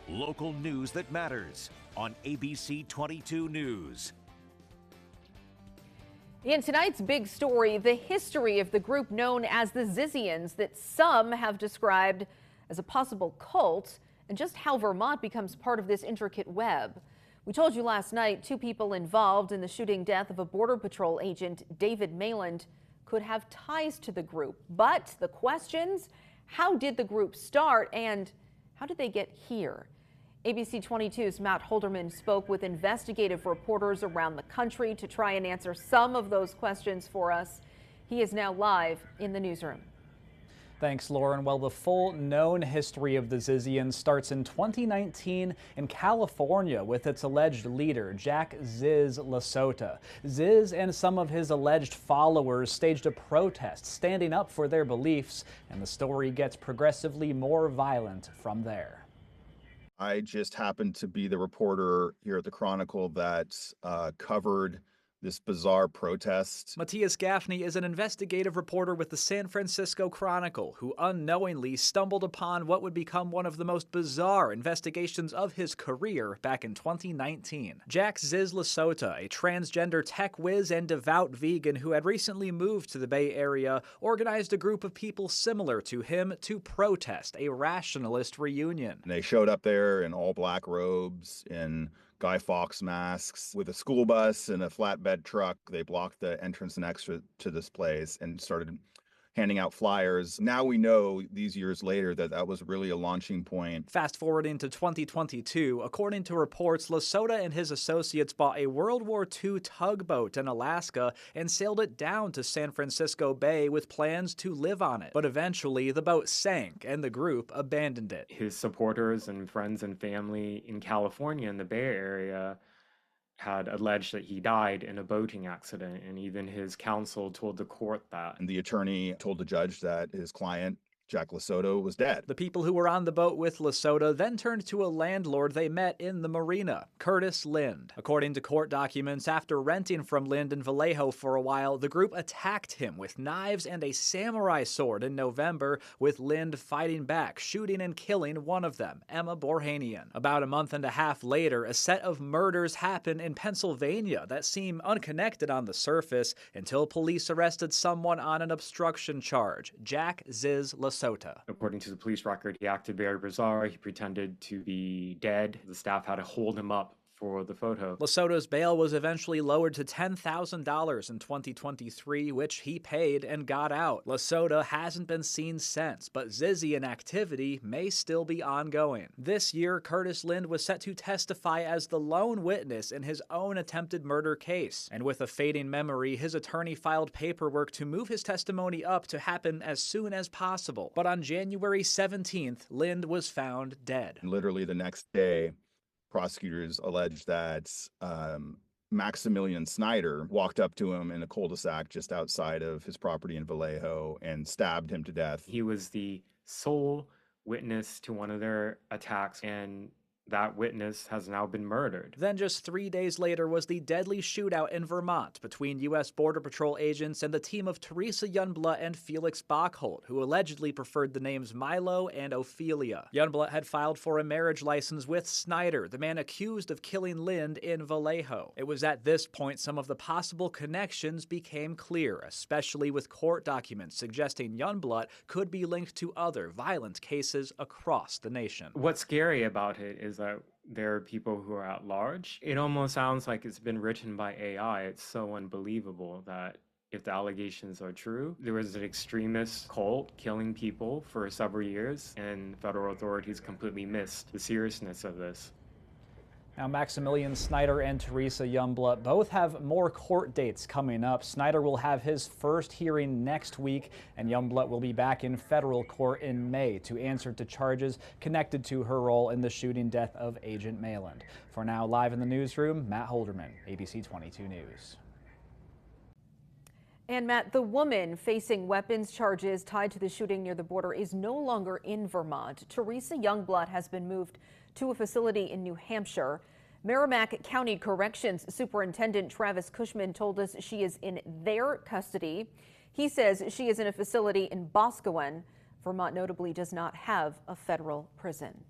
Local news that matters on ABC 22 News. In tonight's big story, the history of the group known as the Zizians that some have described as a possible cult, and just how Vermont becomes part of this intricate web. We told you last night 2 people involved in the shooting death of a Border Patrol agent, David Mayland, could have ties to the group. But the questions, how did the group start and how did they get here? ABC 22's Matt Holderman spoke with investigative reporters around the country to try and answer some of those questions for us. He is now live in the newsroom. Thanks, Lauren. Well, the full known history of the Zizians starts in 2019 in California with its alleged leader, Jack Ziz Lasota. Ziz and some of his alleged followers staged a protest standing up for their beliefs, and the story gets progressively more violent from there. I just happened to be the reporter here at the Chronicle that covered this bizarre protest. Matthias Gaffney is an investigative reporter with the San Francisco Chronicle who unknowingly stumbled upon what would become one of the most bizarre investigations of his career back in 2019. Jack Ziz Lasota, a transgender tech whiz and devout vegan who had recently moved to the Bay Area, organized a group of people similar to him to protest a rationalist reunion. They showed up there in all black robes, in Guy Fawkes masks, with a school bus and a flatbed truck. They blocked the entrance and exit to this place and started handing out flyers. Now we know, these years later, that that was really a launching point. Fast forwarding to 2022, according to reports, Lasota and his associates bought a World War II tugboat in Alaska and sailed it down to San Francisco Bay with plans to live on it. But eventually, the boat sank and the group abandoned it. His supporters and friends and family in California in the Bay Area had alleged that he died in a boating accident, and even his counsel told the court that. And the attorney told the judge that his client, Jack Lasota, was dead. The people who were on the boat with Lasota then turned to a landlord they met in the marina, Curtis Lind. According to court documents, after renting from Lind in Vallejo for a while, the group attacked him with knives and a samurai sword in November, with Lind fighting back, shooting and killing one of them, Emma Borhanian. About a month and a half later, a set of murders happened in Pennsylvania that seem unconnected on the surface until police arrested someone on an obstruction charge, Jack Ziz Lasota. According to the police record, he acted very bizarre. He pretended to be dead. The staff had to hold him up for the photo. Lasota's bail was eventually lowered to $10,000 in 2023, which he paid and got out. Lasota hasn't been seen since, but Zizian activity may still be ongoing. This year, Curtis Lind was set to testify as the lone witness in his own attempted murder case. And with a fading memory, his attorney filed paperwork to move his testimony up to happen as soon as possible. But on January 17th, Lind was found dead. Literally the next day, prosecutors alleged that Maximilian Snyder walked up to him in a cul-de-sac just outside of his property in Vallejo and stabbed him to death. He was the sole witness to one of their attacks, and that witness has now been murdered. Then just 3 days later was the deadly shootout in Vermont between U.S. Border Patrol agents and the team of Teresa Youngblood and Felix Bachholt, who allegedly preferred the names Milo and Ophelia. Youngblood had filed for a marriage license with Snyder, the man accused of killing Lind in Vallejo. It was at this point some of the possible connections became clear, especially with court documents suggesting Youngblood could be linked to other violent cases across the nation. What's scary about it is that there are people who are at large. It almost sounds like it's been written by AI. It's so unbelievable that if the allegations are true, there was an extremist cult killing people for several years, and federal authorities completely missed the seriousness of this. Now, Maximilian Snyder and Teresa Youngblood both have more court dates coming up. Snyder will have his first hearing next week, and Youngblood will be back in federal court in May to answer to charges connected to her role in the shooting death of Agent Mayland. For now, live in the newsroom, Matt Holderman, ABC 22 News. And Matt, the woman facing weapons charges tied to the shooting near the border is no longer in Vermont. Teresa Youngblood has been moved to a facility in New Hampshire. Merrimack County Corrections Superintendent Travis Cushman told us she is in their custody. He says she is in a facility in Boscawen. Vermont notably does not have a federal prison.